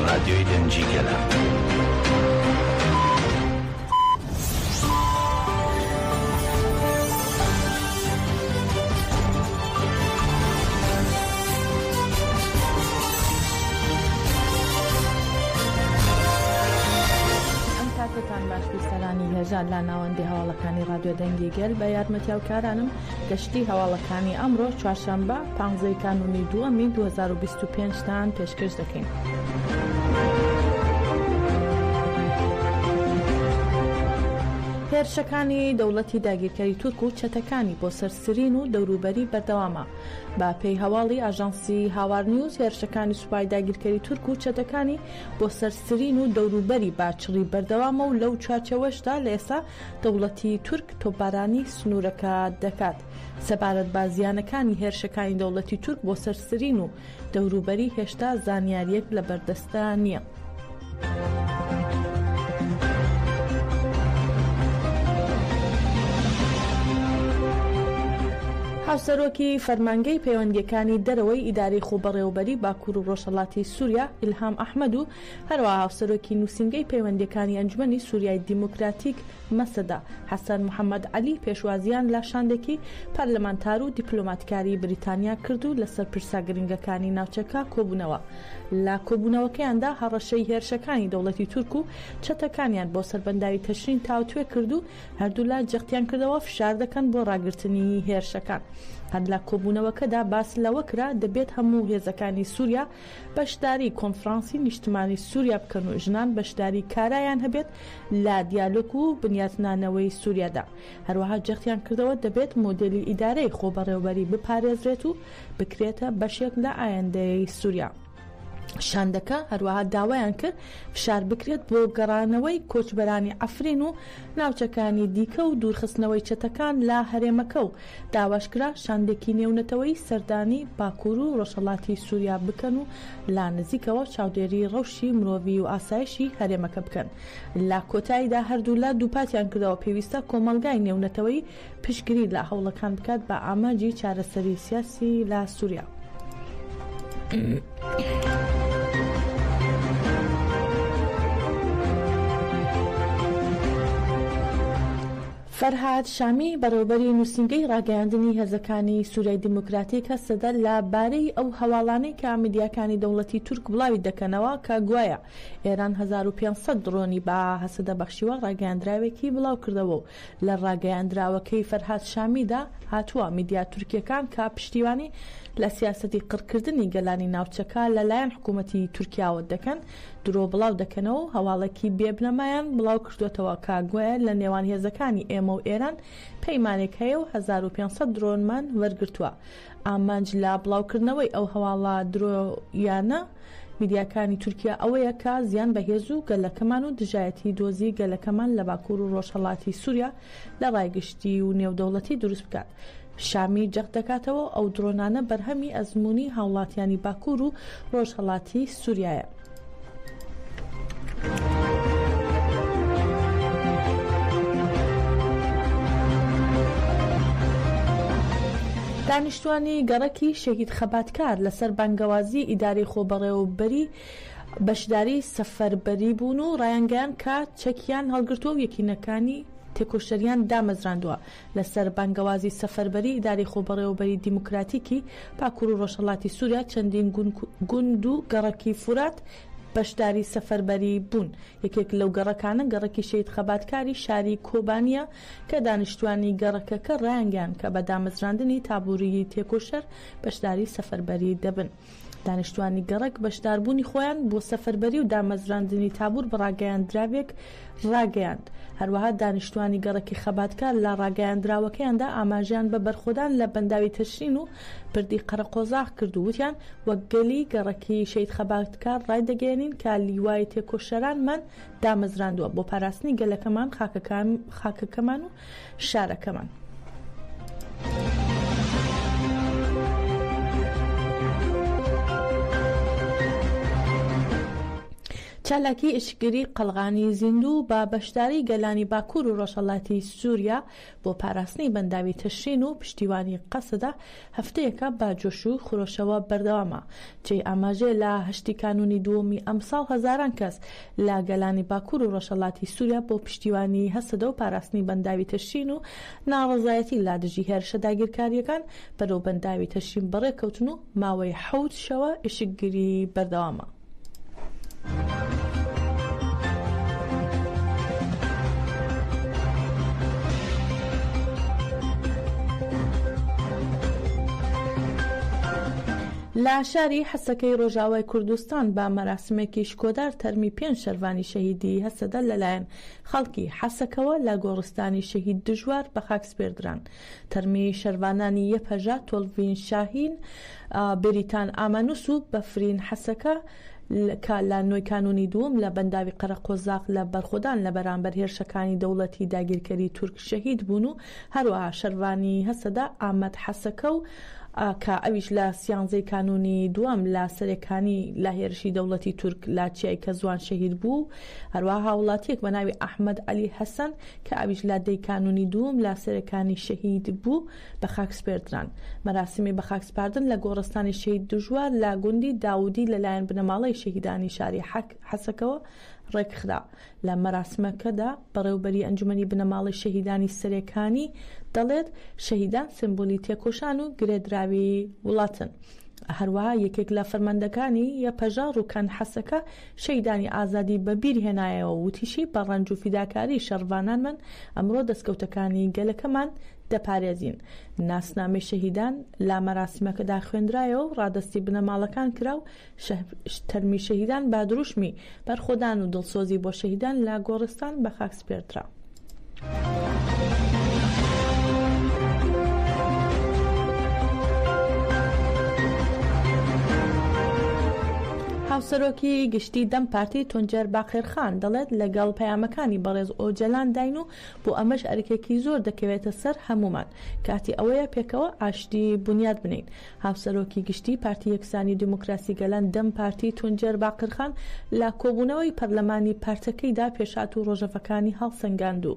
رادیۆی دەنگی گەلە. کاتتان باش بیستەرانی هێژان لا ناوەندی هەواڵەکانی ڕادیۆ دەنگی گەل بە یارمەتیاوکارانم گەشتی هەواڵەکانی ئەمڕۆ چوارشەممە 15 کانونی دووەمی 2025 تان پێشکەش دەکەین. هێرشەکانی دەوڵەتی داگیرکاری تورک و چەتەکانی بۆ سەرسرین و دەوروبەری بەردەوامە. با پێی هەواڵی ئاژانسی هاوار نیوز هێرشەکانی سوپای داگیرکاری تورک و چەتەکانی بۆ سەرسرین و دەوروبەری باچڕی بەردەوامە و لەو چوارچەوەشدا لە ئێستا دەوڵەتی تورک تۆپبارانی سنوورەکە دەکات. سەبارەت بە زیانەکانی هێرشەکانی دەوڵەتی تورک بۆ سەرسرین و دەوروبەری هێشتا زانیاریەک لە بەردەستە نییە. هاوسەرۆکی فەرمانگەی پەیوەندیەکانی دەرەوەی ئیدارەی خۆبەڕێوەبەری باکوور و ڕۆژهەڵاتی سووریا ئیلهام ئەحمەد و هەروەها هاوسەرۆکی نووسینگەی پەیوەندیەکانی ئەنجومەنی سووریای دیموکراتیک مەسەدا حەسەن محەممەد عەلی پێشوازیان لە شاندێکی پەرلەمانتار و دیپلۆماتیکاری بریتانیا کرد و لەسەر پرسا گرنگەکانی ناوچەکە کۆبوونەوە. لە کۆبوونەوەکەیاندا هەڕەشەی هێرشەکانی دەوڵەتی تورک و چەتەکانیان بۆ سەربەنداوی تەشرین تاوتوێ کرد و هەردوو لا جەختیان کردەوە فشار دەکەن بۆ ڕاگررتنی هێرشەکان. هەر لە کۆبوونەوەکەدا باس لەوە کرا دەبێت هەموو هێزەکانی سووریا بەشداری کۆنفرانسی نیشتمانی سووریا بکەن و ژنان بەشداری کارایان هەبێت لە دیالۆگ و بنیاتنانەوەی سووریادا. هەروەها جەختیان کردەوە دەبێت مۆدێلی ئیدارەی خۆبەڕێوەبەری بپارێزرێت و بکرێتە بەشێک لە ئایندەی سووریا. شاندەکە هەروەها داوایان کرد فشار بکرێت بۆ گەڕانەوەی کۆچبەرانی ئەفرین و ناوچەکانی دیکە و دوورخستنەوەی چەتەکان لە هەرێمەکە و داواشکرا شاندێکی نێونەتەوەی سەردانی باکوور و ڕۆژهەڵاتی سووریا بکەن و لا نزیکەوە چاودێری ڕەوشی مرۆڤی و ئاسایشی هەرێمەکە بکەن. لە کۆتاییدا هەردوو لا دووپاتیان کردەوە پێویستە کۆمەلگای نێونەتەوەی پشتگیری لە هەوڵەکان بکات بە ئاماجی چارەسەری سیاسی لە سووریا. فەرهاد شامی بەڕێوەبەری نووسینگەی ڕاگەیاندنی هێزەکانی سووریای دیموکراتیک هەستەدا لە بارەی ئەو هەواڵانەی کە میدیاکانی دەوڵەتی تورک بڵاوی دەکەنەوە کە گوایە ئێران 1500 درۆنی بە هەسەدە بەخشیوە ڕاگەیاندراوێکی بڵاو کردەوە و لە ڕاگەیاندراوەکەی فەرهاد شامیدا هاتووە میدیا تورکیەکان کە پشتیوانی لە سیاسەتی قڕکردنی گەلانی ناوچەکە لەلایەن حکوومەتی تورکیاوە دەکەن درۆ بڵاو دەکەنەوە هەواڵێکی بێبنەمایان بڵاو کردوێتەوە کە گوایە لە نێوان هێزەکانی ئێمە و ئێران پەیمانێک هەیە و 1500 درۆنمان وەرگرتووە. ئامانج لە بڵاوکردنەوەی ئەو هەواڵە درۆیانە میدیاکانی تورکیا ئەوەیە کە زیان بەهێز و گەلەکەمان و دژایەتی دۆزی گەلەکەمان لە باکوور و ڕۆژهەڵاتی سووریا لە ڕایگشتی و نێودەوڵەتی دروست بکات. شامی جەخت دەکاتەوە ئەو درۆنانە بەرهەمی ئەزموونی هاوڵاتیانی باکوور و ڕۆژهەڵاتی سووریایە. دانیشتوانی گەڕەکی شەهید خەباتکار لەسەر بانگەوازی ئیدارەی خۆبەڕێوەبەری بەشداری سەفەربەری بوون و ڕایانگەیان کە چەکیان هەڵگرتووە و یەکینەکانی تێکۆشەریان دامەزراندووە. لەسەر بانگەوازی سەفەربەری ئیدارەی خۆبەڕێوەبەری دیموکراتیکی باکوور و ڕۆژهەڵاتی سووریا چەندین گوند و گەڕەکی فورات بەشداری سەفەربەری بوون. یەکێک لەو گەڕەکانە گەڕەکی شەهید خەباتکاری شاری کۆبانیە کە دانیشتوانی گەڕەکەکە ڕایانگەیان کە بە دامەزراندنی تابووری تێکۆشەر بەشداری سەفەربەری دەبن. دانیشتوانی گەڕک بەشداربوونی خۆیان بۆ سەفەربەری و دامەزراندنی تابور بە ڕاگەیاندراوێک ڕاگەیاند. هەروەها دانیشتوانی گەڕەکی خەباتکار لە ڕاگەیاندراوەکەیاندا ئاماژیان بە بەرخۆدان لە بەنداوی تەشرین و پردی قەرەقۆزاق کرد و وتیان وەک گەلی گەڕەکی شەهید خەباتکار ڕایدەگەێنین کە لیوای تێکۆشەرانمان دامەزراندووە بۆ پاراستنی گەلەکەمان خاکەکەمان و شارەکەمان. چالاکی ئشگری قەلغانی زیندوو بە بەشداری گەلانی باکوور و ڕۆژهەڵاتی سووریا بۆ پاراستنی بەنداوی تەشرین و پشتیوانی قەسەدا هەفتەیەکە با جۆش و خۆشەوە بەردەوامە جێی ئاماژێ لە هەشتی کانونی دووەمی ئەمساڵ هەزاران کەس لە گەلانی باکوور و ڕۆژهەڵاتی سووریا بۆ پشتیوانی هەسەدە و پاراستنی بەنداوی تەشرین و ناڕەزایەتی لا دژی هێرشە داگیرکاریەکان بەرەو بەنداوی تەشرین بەڕێکەوتن و ماوەی 7 شەوە ئشگری بەردەوامە. لە شاری حەسەکەی ڕۆژاوای کوردستان با مەراسمێکی شکۆدار تەرمی 5 شەروانی شەهیدی هەسەدە لەلایەن خەڵکی حەسەکەوە لە گۆڕستانی شەهید دژوار بە خاکسپێردران. تەرمی شەروانانی یەپەژا تۆڵڤین شاهین بریتان ئامانوس و بەفرین حەسەکە لە نوۆی کانونی دووەم لە بەنداوی قەرەقۆزاق لە بەرخۆدان لە بەرامبەر هێرشەکانی دەوڵەتی داگیرکەری تورک شەهید بوون و هەروەها شەروانی هەسەدا ئامەد حەسەکە و کە ئەویش لە سیانزەی کانونی دووەم لە سەرەکانی لە هێرشی دەوڵەتی تورک لا چیای کە زوان شەهید بوو هەروەها وڵاتیەک بە ناوی ئەحمەد عەلی حەسەن کە ئەویش لە دەی کانونی دووەم لە سەرەکانی شەهید بوو بە خاکسپێردران. مەراسمی بە خاکسپاردن لە گۆڕستانی شەهید دژوار لە گوندی داودی لەلایەن بنەماڵەی شەهیدانی شاری حەسەکەوە ڕێکخرا. لە مەراسمەکەدا بەڕێوبەری ئەنجومەنی بنەماڵی شەهیدانی سەرەکانی دەڵێت شەهیدان سمبولی تێکۆشان و گرێدراوی وڵاتن. هەروەها یەکێک لە فەرماندەکانی یەپەژا ڕووکان حەسەکە شەهیدانی ئازادی بەبیر هێنایەوە وتیشی بە ڕەنج و فیداکاری شەڕوانانمان ئەمڕۆ دەستکەوتەکانی گەلەکەمان دەپارێزین. ناسنامەی شەهیدان لە مەراسمەکەدا خوێندرایەوە و ڕادستی بنەماڵەکان کرا و تەرمی شەهیدان با دروشمی بەرخۆدان و دڵسۆزی بۆ شەهیدان لە گۆڕستان بە خاکسپێردرا. هاوسەرۆکی گشتی دەم پارتی تونجەر باقیرخان دەڵێت لەگەڵ پەیامەکانی بەڕێز ئۆجەلان داین و بۆ ئەمەش ئەرکێکی زۆر دەکەوێتە سەر هەمومان کاتی ئەوەیە پێکەوە ئاشتی بنیاد بنین. هاوسەرۆکی گشتی پارتی یەکسانی دیموکراسی گەلان دەم پارتی تونجەر باقیرخان لە کۆبوونەوەی پەرلەمانی پارتەکەیدا پێشات و ڕۆژەفەکانی هەڵسەنگاند و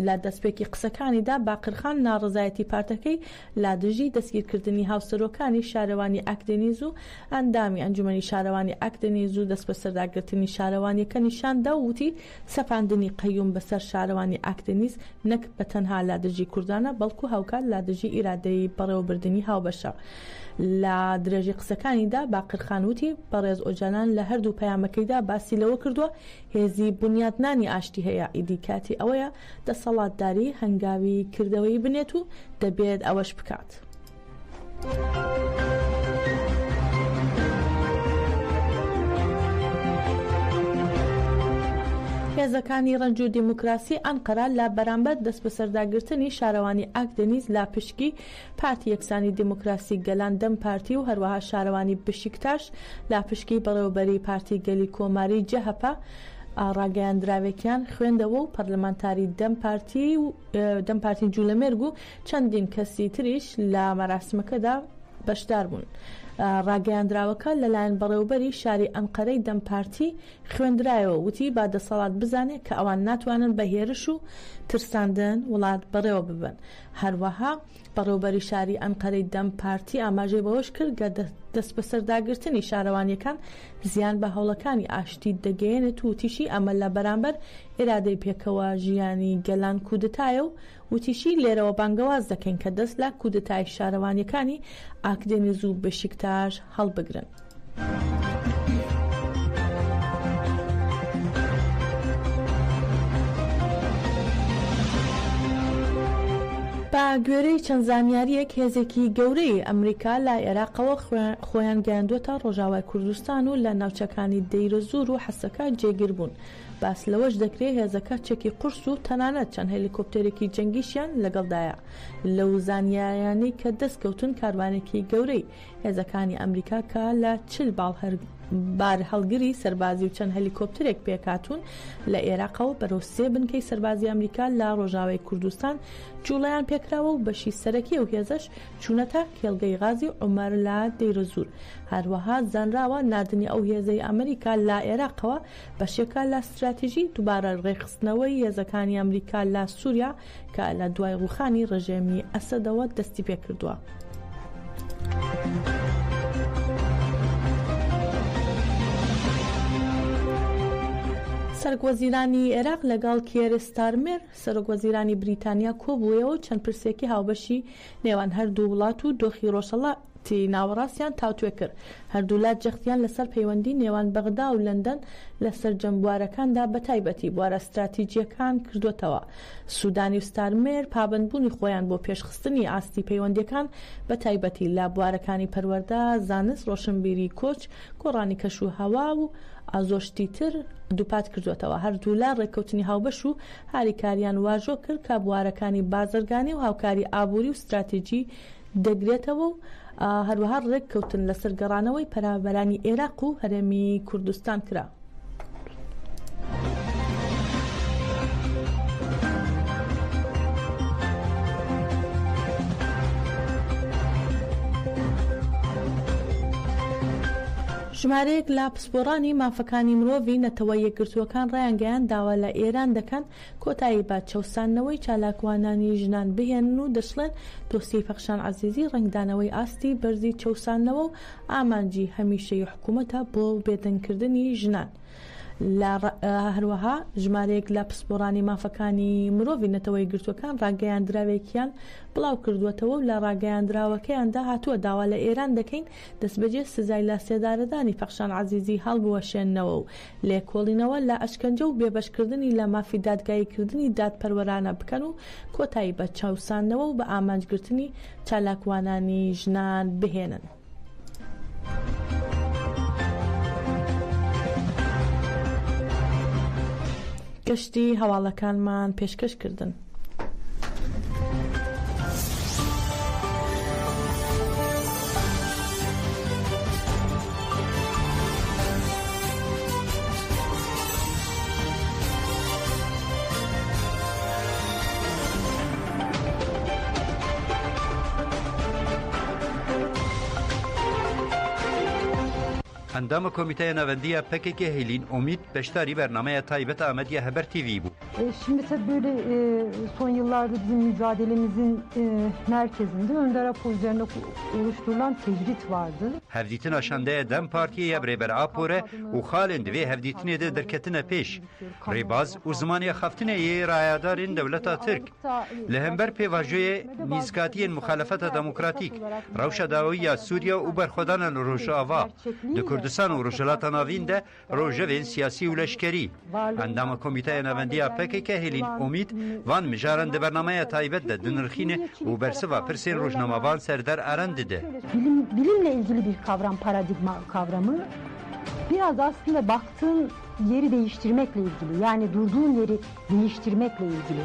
لە دەستپێکی قسەکانیدا باقیرخان ناڕزایەتی پارتەکەی لا دژی دەستگیرکردنی هاوسەرۆکانی شارەوانی ئاکدێنیز و ئەندامی ئەنجومەنی شارەوانی ئاکدێنیز و دەست بە سەرداگرتنی شارەوانیەکە نیشاندا و وتی سەپاندنی قەیوم بەسەر شارەوانی ئاکدێنیز نەک بە تەنها لا دژی کوردانە بەڵکو هاوکات لا دژی ئیرادەی بەڕێوەبردننی هاوبەشە. لە درێژی قسەکانیدا باقیرخان وتی بەڕێز ئۆجەلان لە هەردوو پەیامەکەیدا باسی لەوە کردووە هێزی بنیادنانی ئاشتی هەیە ئیدیکاتی ئەوەیە دەسەڵاتداری هەنگاوی کردەوەی بنێت و دەبێت ئەوەش بکات. هێزەکانی ڕەنج و دیموکراسی ئەنقەرە لە بەرامبەر دەست بە سەرداگرتنی شارەوانی ئاکدێنیز لا پشکی پارتی یەکسانی دیموکراسی گەلان دەم پارتی و هەروەها شارەوانی بشیکتاش لا پشکی بەڕێوەبەری پارتی گەلی کۆماری جەهەپە ڕاگەیاندراوێکیان خوێندەوە و پەرلەمانتاری دەم پارتی جوولەمێرگ و چەندین کەسی تریش لە مەراسمەکەدا بەشدار بوون. ڕاگەیاندراوەکە لەلایەن بەڕێوەبەری شاری ئەنقەرەی دەم پارتی خوێندرایەوە وتی با دەسەڵات بزانێت کە ئەوان ناتوانن بە هێرش و ترساندن وڵات بەڕێوە ببن. هەروەها بەڕێوەبەری شاری ئەنقەرەی دەم پارتی ئاماژەی بەوەش کرد کە دەست بە سەرداگرتنی شارەوانیەکان زیان بە هەوڵەکانی ئاشتی دەگەیەنێت و تیشی ئەمە لە بەرامبەر ئێرادەی پێکەوە ژیانی گەلان کودتایە و وتیشی لێرەوە بانگەواز دەکەین کە دەست لە کودتای شارەوانیەکانی ئاکدێنیز و بەشیکتاش هەڵبگرن. بە گوێرەی چەند زانیاریەک هێزێکی گەورەی ئەمریکا لە عێراقەوە خۆیان گەیاندووەتە ڕۆژاوای کوردستان و لە ناوچەکانی دەیرە زوور و حەسەکە جێگیر بوون. باس لەوەش دەکرێت هێزەکە چەکی قورس و تەنانەت چەند هەلیکۆپتەرێکی جەنگیشیان لەگەڵدایە. لەو زانیاریانەی کە دەستکەوتن کاروانێکی گەورەی هێزەکانی ئەمریکا کە لە 40 بار هەڵگری سەربازی و چەند هەلیکۆپترێک پێکاتون لە عێراقەوە بەرەو 3 بنکەی سەربازی ئەمریکا لە ڕۆژاوای کوردستان جوڵەیان پێکراوە و بەشی سەرەکی ئەو هێزەش چوونەتە کێڵگەی غازی عومەر لە دەیرەزور. هەروەها زانراوە نردنی ئەو هێزەی ئەمریکا لە عێراقەوە بەشێکە لە استراتیژی دووبارە ڕێخستنەوەی هێزەکانی ئەمریکا لە سووریا کە لە دوای ڕوخانی ڕژێمی ئەسەدەوە دەستی پێکردووە. سەرۆکوەزیرانی عێراق لەگەڵ کێر ستارمر سەرۆکوەزیرانی بریتانیا کۆبوویەوە و چەند پرسێکی هاوبەشی نێوان هەردوو وڵات و دۆخی ڕۆژهەڵاتی ناوەڕاستیان تاوتوێ کرد. هەردوو وڵات جەختیان لەسەر پەیوەندی نێوان بەغدا و لەندەن لەسەر جەمبوارەکاندا بەتایبەتی بوارە استراتیجیەکان کردوتەوە. سوودانی و ستارمر پابندبوونی خۆیان بۆ پێشخستنی ئاستی پەیوەندیەکان بەتایبەتی لە بوارەکانی پەروەردە، زانست، ڕۆشنبیری کۆچ، گۆڕانی کەش و هەوا و ئازۆشتی تر دووپات کردوێتەوە. هەردوو لا ڕێککەوتنی هاوبەش و هاریکاریان واژۆ کرد کە بوارەکانی بازرگانی و هاوکاری ئابووری و استراتیژی دەگرێتەوە و هەروەها ڕێککەوتن لەسەر گەڕانەوەی پەرامبەرانی عێراق و هەرێمی کوردستان کرا. ژمارەیەک لە پسپۆڕانی مافەکانی مرۆڤی نەتەوە یەکگرتووەکان ڕایانگەیان داوا لە ئێران دەکەن کۆتایی بە چەوسانەوەی چالاکوانانی ژنان بهێنن و دەشڵێن دۆسیەی فەخشان عەزیزی ڕنگدانەوەی ئاستی بەرزی چەوسانەوە و ئامانجی هەمیشەی حکوومەتە بۆ بێدەنگکردنی ژنان. هەروەها ژمارەیەک لە پسپۆڕانی مافەکانی مرۆڤی نەتەوەی گرتوەکان ڕاگەیاندراوێکیان بڵاو کردوێتەوە و لە ڕاگەیاندراوەکەیاندا هاتووە داوا لە ئێران دەکەین دەستبەجێ سزای لە سێدارەدانی فەخشان عەزیزی هەڵبوەشێننەوە و لێکۆڵینەوە لە ئەشکەنجە و بێبەشکردنی لە مافی دادگاییکردنی دادپەروەرانە بکەن و کۆتایی بە چاوسانەوە و بە ئامانجگرتنی چالاکوانانی ژنان بهێنن. گەشتی هەواڵەکانمان پێشکەشکردن. اندام کمیته نوندی PKK Helin Umit Beştari bernameye Taybet Ahmediye Haber TV bu. Şimdi tabii böyle son yıllarda bizim mücadelemizin merkezinde Önder Apo üzerine oluşturulan tecrit vardı. Hevditin aşandaya Dem Partiye Yabreber Apore u Halend ve Hevditin de derketine peş. Rebaz uzmaniye haftine rayadarin devleta Türk. Lehember pevajoye nizkatiyen muhalefeta demokratik. Ravşa dawiya Suriye u berxodanan Rojava. De Kurdistan u Rojalata navin de rojevin siyasi u leşkeri. Endama komite navendی PKK Helin Umit van mijaran de bernameye Taybet de dünürxine u bersiva persin rojnamavan serdar erendide. Bilimle ilgili bir kavram, paradigma kavramı. Biraz aslında baktığın yeri değiştirmekle ilgili. Yani durduğun yeri değiştirmekle ilgili.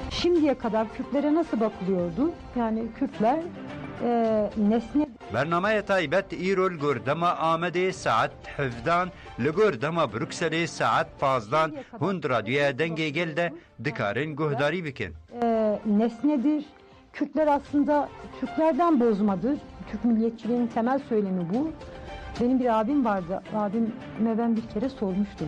Şimdiye kadar Kürtlere nasıl bakılıyordu? Yani Kürtler nesne... برنامه تایبت ایرول گردما آمده ساعت 17 لگردما بروکسل ساعت 15 هند رادیویا دنگه گلده دکارن گهداری بکن. Nesnedir. Kürtler aslında Türklerden bozmadır. Türk milliyetçiliğinin temel söylemi bu. Benim bir abim vardı. Abime ben bir kere sormuştum.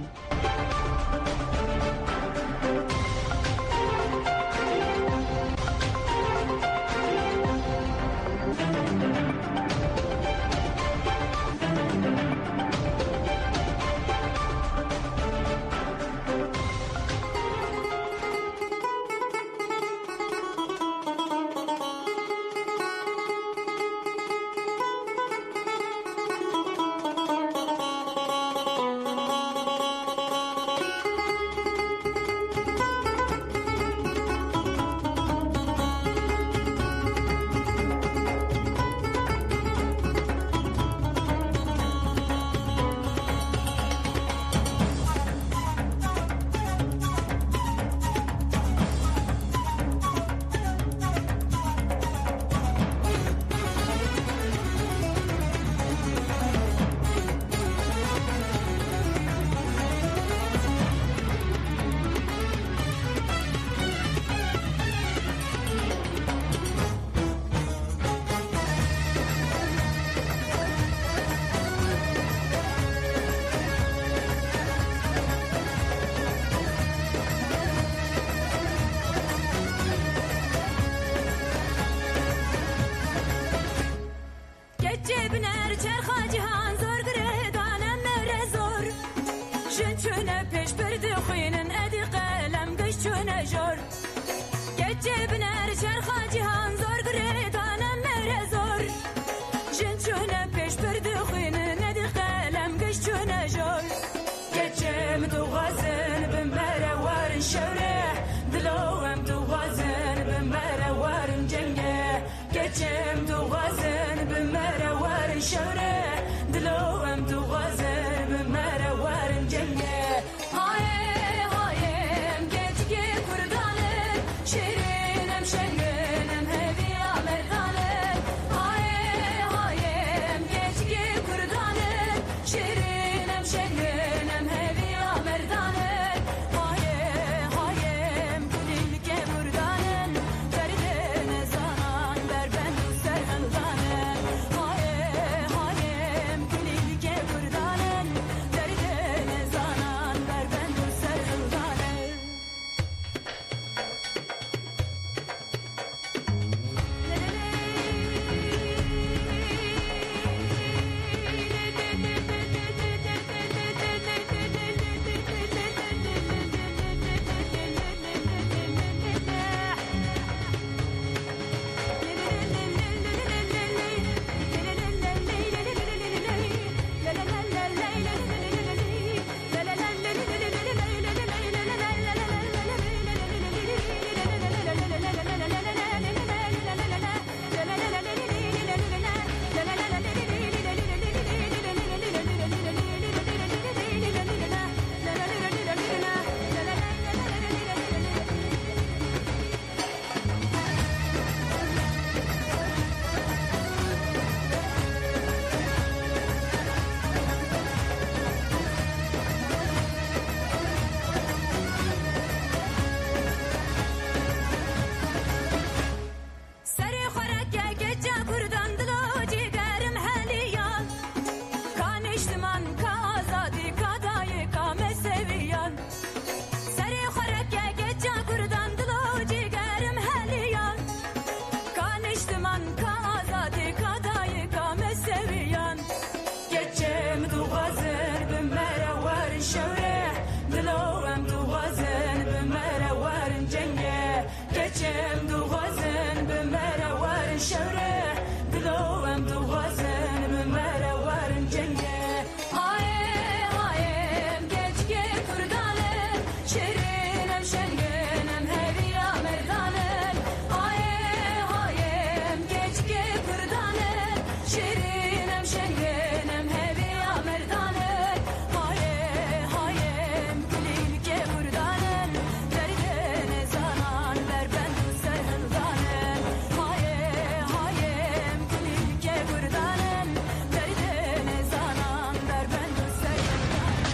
بنر چرخا جهان زور گردانم مره زور جن چونه پیش برد خوینن ادی قلم گش چونه جور گچه بنر چرخا جهان زور گردانم مره زور جن چونه پیش برد خوینن ادی قلم گش چونه جور گچه متوازن بمره وارن شوره دلوم توازن بمره وارن جنگه گچم توازن بمره وارن شوره دلوم توازن بمره وارن جنگه های هایم گچگی کردانم شیرینم شنگنم هدی آمردانم های هایم گچگی کردانم شیرینم شنگنم هدی آمردانم های هایم کلیل که بردانم دردن زنان بر بند و سرهنگانم های هایم کلیل که بردانم دردن زنان بر بند و سرهنگانم سری خوراک گچا کردان دلو جگرم هلیان کانشتمان کا آزادی کا دای کا مسویان سری خوراک گچا کردان دلو جگرم هلیان کانشتمان کا آزادی کا دای کا مسویان گچم توازن بمره وارن شوره دلوم توازن بمره وارن جنگه گچم توازن بمره وارن شوره دلوم توازن بمره وارن جنگه های هایم گچگی کردانم شیرینم شنگنم هدی آمردانم های هایم گچگی کردانم شیرینم شنگنم هدی آمردانم های هایم کلیل که بردانم دردن زنان بر بند و سرهنگانم های هایم کلیل که بردانم دردن زنان بر بند و سرهنگانم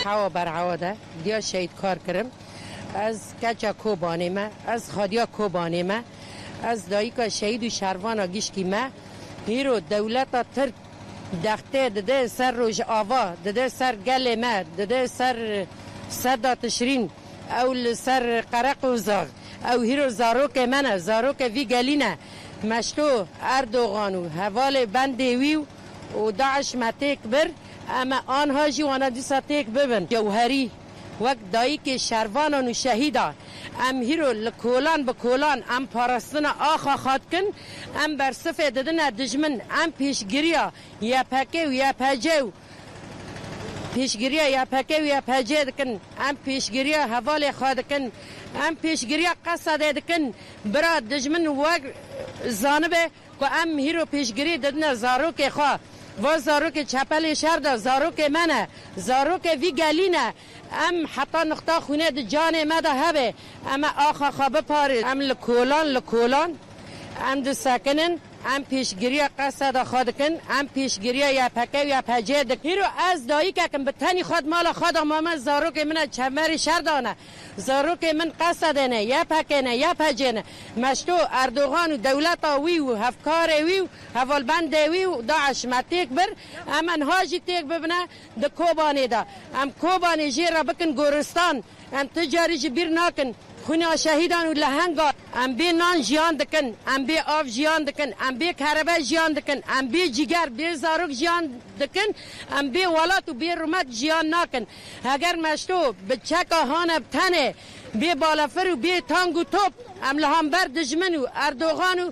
هوا بر عواده دیا شهید کار کرم از کچا کوبانه ما از خادیا کوبانه ما از دایکا شهید و شروان گیشکی ما هیرو دولت ترک دخته دده سر روش آوا دده سر گل ما دده سر صدا تشرین او سر قرق و زاغ او هیرو زاروک منه زاروک وی گلینه مشتو اردوغان و حوال بند ویو و داعش متک بر اما آنها جوانا دیسا تک ببن جوهری وقت دایی که شروانان و شهیدان ام هیرو لکولان بکولان ام پارستن آخا خواد کن ام بر صفه ددن دجمن ام پیشگیریا یا پکه و یا پجه پیشگیریا یا پکه و یا پجه دکن ام پیشگیریا حوال خواد کن ام پیشگیریا قصد دکن برا دجمن وقت زانبه که ام هیرو پیشگیری ددن زاروک خواه و زاروک چپل شهر دا زاروک منه زاروک وی گلینه ام حتی نقطه خونه دا جان مده هبه اما آخا خوابه پاره ام لکولان ام دا سکنن ام پیشگیری قصد خودکن ام پیشگیری یا پکه یا پجد هیرو از دایی که کم بتنی خود مال خود ماما زاروک من چمر شردانه زاروک من قصد نه یا پکه نه یا پجنه مشتو اردوغان و دولت وی و هفکار وی و حوالبند وی و داعش متیک بر امن هاجی تیک ببنه د کوبانی دا ام کوبانی جیرا بکن گورستان ام تجاری جبیر ناکن خونه شهیدان و لهنگا ام بی نان جیان دکن ام بی آف جیان دکن ام بی کربه جیان دکن ام بی جگر بی زاروک جیان دکن ام بی ولات و بی رومت جیان ناکن اگر مشتو بچک هانه بتنه بی بالافر و بی تانگ و توپ ام لهانبر دجمن و اردوغان و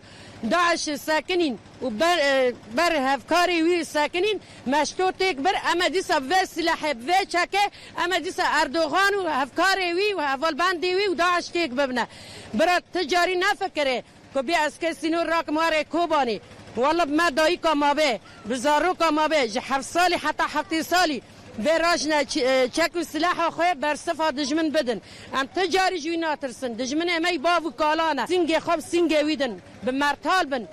داعش ساکنین و بر هفکاری وی ساکنین مشتو تک بر اما دیسا و سلاح و چکه اما دیسا اردوغان و هفکاری وی و حوالبندی وی و داعش تک ببنه برا تجاری نفکره که بی از کسی نور راک ماره کوبانی والله ما دایی که ما به بزارو که ما به 7 سالی حتی 7 سالی به راجنا چک و سلاح خواه بر صفا دجمن بدن ام تجاری جوی ناترسن دجمن امی باو کالانه سینگ خواب سینگ ویدن به مرتال بن